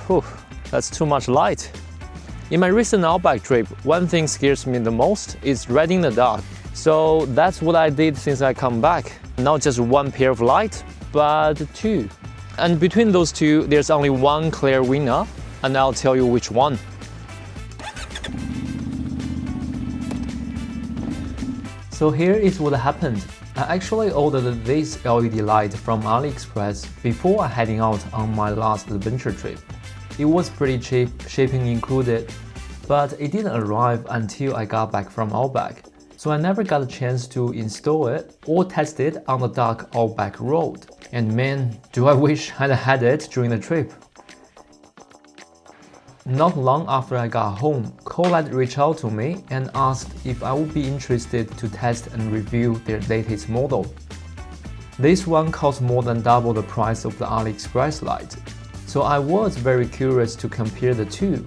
Whew, that's too much light. In my recent Outback trip, one thing scares me the most is riding the dark. So that's what I did since I come back. Not just one pair of light, but two. And between those two, there's only one clear winner, and I'll tell you which one. So here is what happened. I actually ordered this LED light from AliExpress before heading out on my last adventure trip. It was pretty cheap, shipping included, but it didn't arrive until I got back from Outback, so I never got a chance to install it or test it on the dark Outback road. And man, do I wish I'd had it during the trip. Not long after I got home, Colite reached out to me and asked if I would be interested to test and review their latest model. This one cost more than double the price of the AliExpress light, so I was very curious to compare the two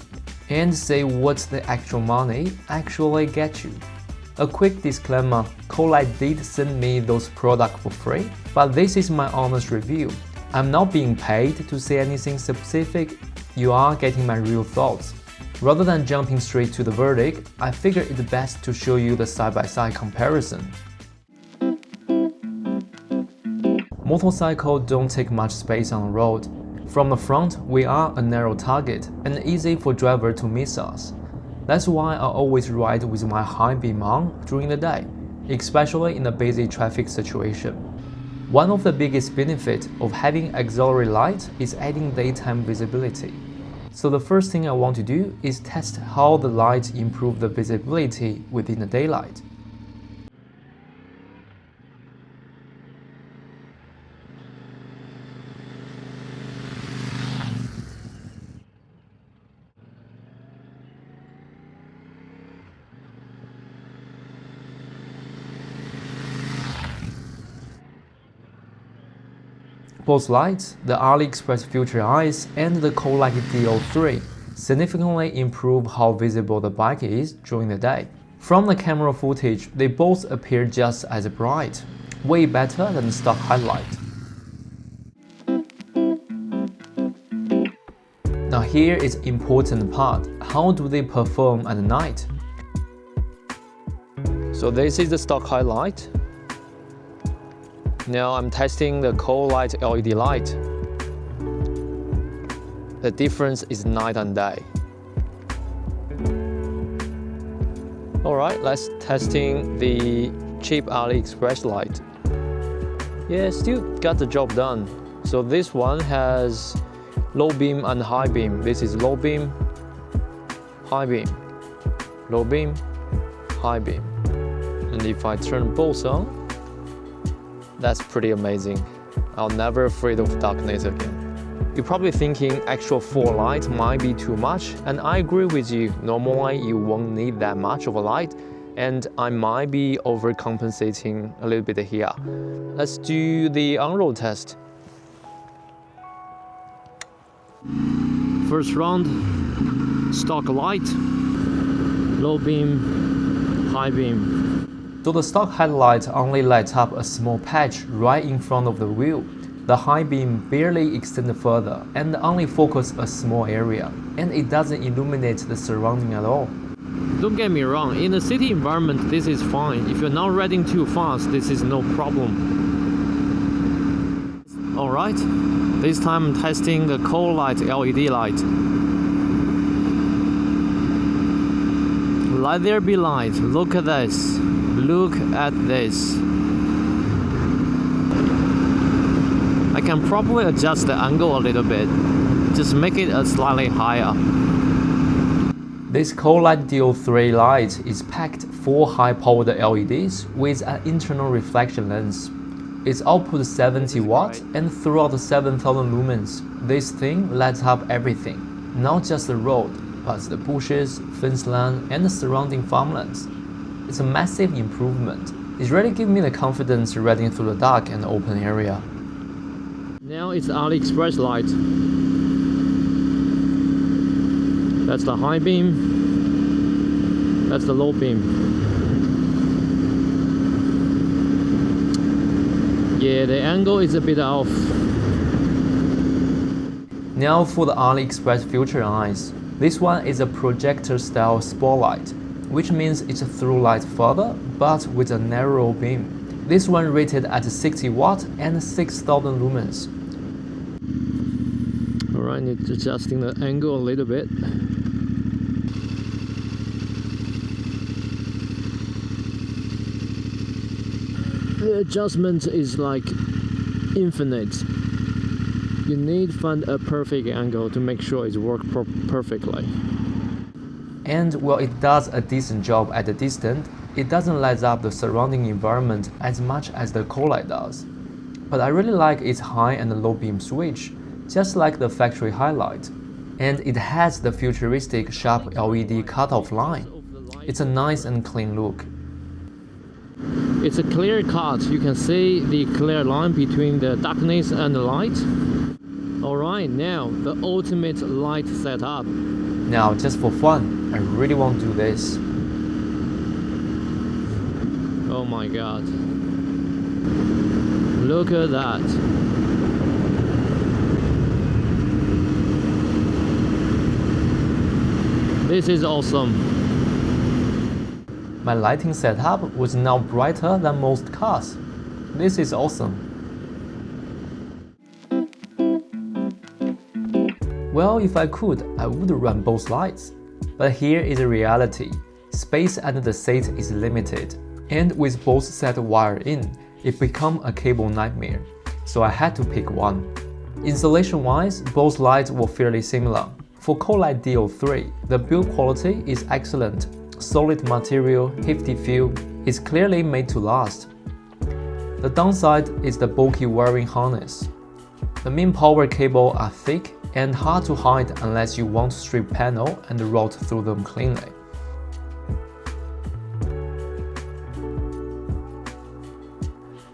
and see what the actual money actually gets you. A quick disclaimer, Colite did send me those products for free, but this is my honest review. I'm not being paid to say anything specific, you are getting my real thoughts. Rather than jumping straight to the verdict, I figure it's best to show you the side-by-side comparison. Motorcycles don't take much space on the road. From the front, we are a narrow target and easy for driver to miss us. That's why I always ride with my high beam on during the day, especially in a busy traffic situation. One of the biggest benefits of having auxiliary light is adding daytime visibility. So the first thing I want to do is test how the lights improve the visibility within the daylight. Both lights, the AliExpress Future Eyes and the Colite DO3, significantly improve how visible the bike is during the day. From the camera footage, they both appear just as bright, way better than the stock headlight. Now here is the important part, how do they perform at night? So this is the stock headlight. Now I'm testing the Colite LED light. The difference is night and day. Alright, let's testing the cheap AliExpress light. Yeah, still got the job done. So this one has low beam and high beam. This is low beam, high beam, low beam, high beam. And if I turn both on, that's pretty amazing. I'll never afraid of darkness again. You're probably thinking actual 4 light might be too much, and I agree with you. Normally you won't need that much of a light, and I might be overcompensating a little bit here. Let's do the on-road test. First round, stock light, low beam, high beam. So the stock headlight only lights up a small patch right in front of the wheel. The high beam barely extends further and only focuses a small area, and it doesn't illuminate the surrounding at all. Don't get me wrong, in a city environment this is fine. If you're not riding too fast, this is no problem. Alright, this time I'm testing the Colite LED light. Let there be light, look at this. Look at this. I can probably adjust the angle a little bit, just make it slightly higher. This Colite DO3 light is packed 4 high-powered LEDs with an internal reflection lens. Its output 70 watts and throughout 7,000 lumens. This thing lights up everything, not just the road, but the bushes, fence line, and the surrounding farmlands. It's a massive improvement. It really gives me the confidence riding through the dark and open area. Now it's AliExpress light. That's the high beam. That's the low beam. Yeah, the angle is a bit off. Now for the AliExpress Future Eyes. This one is a projector style spotlight, which means it's a through light further, but with a narrow beam. This one rated at 60 watts and 6,000 lumens. Alright, it's adjusting the angle a little bit. The adjustment is like infinite. You need to find a perfect angle to make sure it works perfectly. And while it does a decent job at a distance, it doesn't light up the surrounding environment as much as the Colite does. But I really like its high and low beam switch, just like the factory highlight. And it has the futuristic sharp LED cutoff line. It's a nice and clean look. It's a clear cut. You can see the clear line between the darkness and the light. Alright, now the ultimate light setup. Now, just for fun, I really want to do this. Oh my god. Look at that. This is awesome. My lighting setup was now brighter than most cars. This is awesome. Well, if I could, I would run both lights. But here is a reality. Space under the seat is limited, and with both sets wired in, it becomes a cable nightmare. So I had to pick one. Installation-wise, both lights were fairly similar. For Colite DO3, the build quality is excellent. Solid material, hefty feel, is clearly made to last. The downside is the bulky wiring harness. The main power cables are thick and hard to hide unless you want to strip panel and route through them cleanly.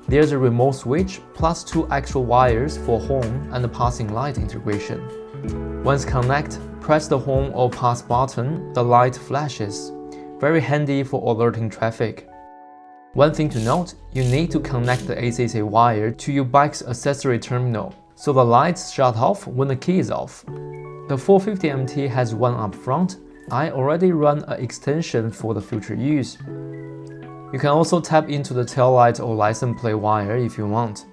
There's a remote switch plus 2 actual wires for home and passing light integration. Once connected, press the home or pass button, the light flashes. Very handy for alerting traffic. One thing to note, you need to connect the ACC wire to your bike's accessory terminal, so the lights shut off when the key is off. The 450MT has one up front. I already run an extension for the future use. You can also tap into the taillight or license plate wire if you want.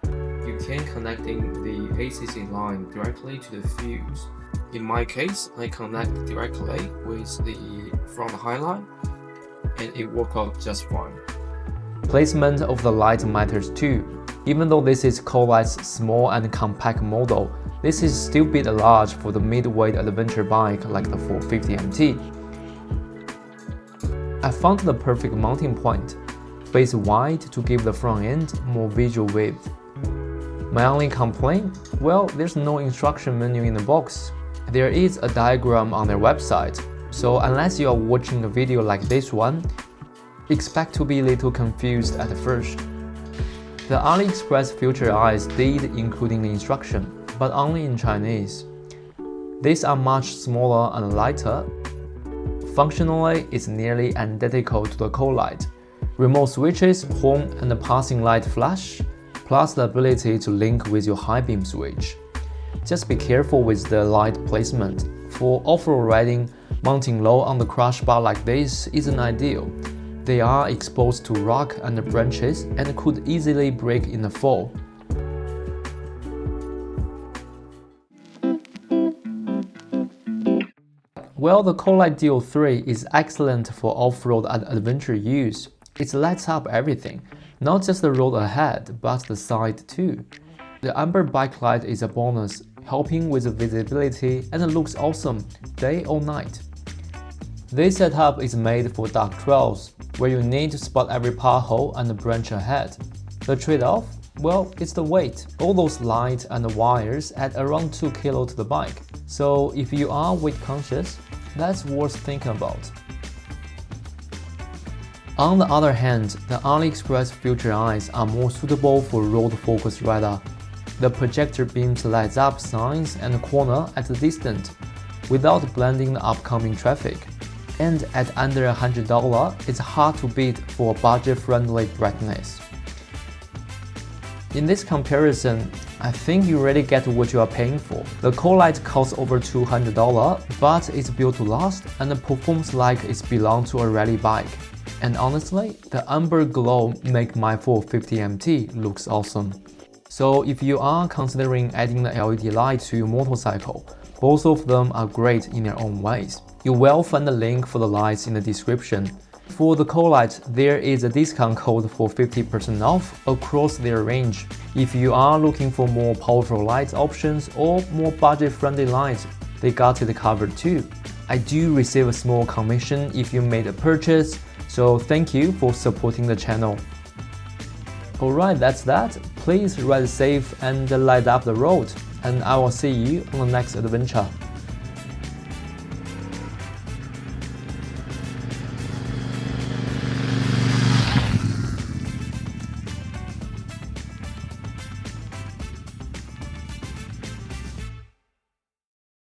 You can connecting the ACC line directly to the fuse. In my case, I connect directly with the front highlight, and it worked out just fine. Placement of the light matters too. Even though this is Colite's small and compact model, this is still a bit large for the mid-weight adventure bike like the 450MT. I found the perfect mounting point, face wide to give the front end more visual width. My only complaint? Well, there's no instruction menu in the box. There is a diagram on their website, so unless you are watching a video like this one, expect to be a little confused at first. The AliExpress Future Eyes did including the instruction, but only in Chinese. These are much smaller and lighter. Functionally, it's nearly identical to the Colite. Remote switches, home and passing light flash, plus the ability to link with your high beam switch. Just be careful with the light placement. For off-road riding, mounting low on the crush bar like this isn't ideal. They are exposed to rock and branches and could easily break in a fall. Well, the Colite DO3 is excellent for off-road and adventure use. It lights up everything, not just the road ahead, but the side too. The amber bike light is a bonus, helping with the visibility and looks awesome day or night. This setup is made for dark trails, where you need to spot every pothole and branch ahead. The trade-off? Well, it's the weight. All those lights and wires add around 2 kg to the bike. So if you are weight conscious, that's worth thinking about. On the other hand, the AliExpress Future Eyes are more suitable for road-focused rider. The projector beams lights up signs and corner at a distance without blending the upcoming traffic. And at under $100, it's hard to beat for budget-friendly brightness. In this comparison, I think you already get what you are paying for. The Colite costs over $200, but it's built to last and performs like it belongs to a rally bike. And honestly, the amber glow make my 450 MT looks awesome. So if you are considering adding the LED light to your motorcycle, both of them are great in their own ways. You will find the link for the lights in the description. For the Colite, there is a discount code for 50% off across their range. If you are looking for more powerful light options or more budget-friendly lights, they got it covered too. I do receive a small commission if you made a purchase, so thank you for supporting the channel. Alright, that's that. Please ride safe and light up the road, and I will see you on the next adventure.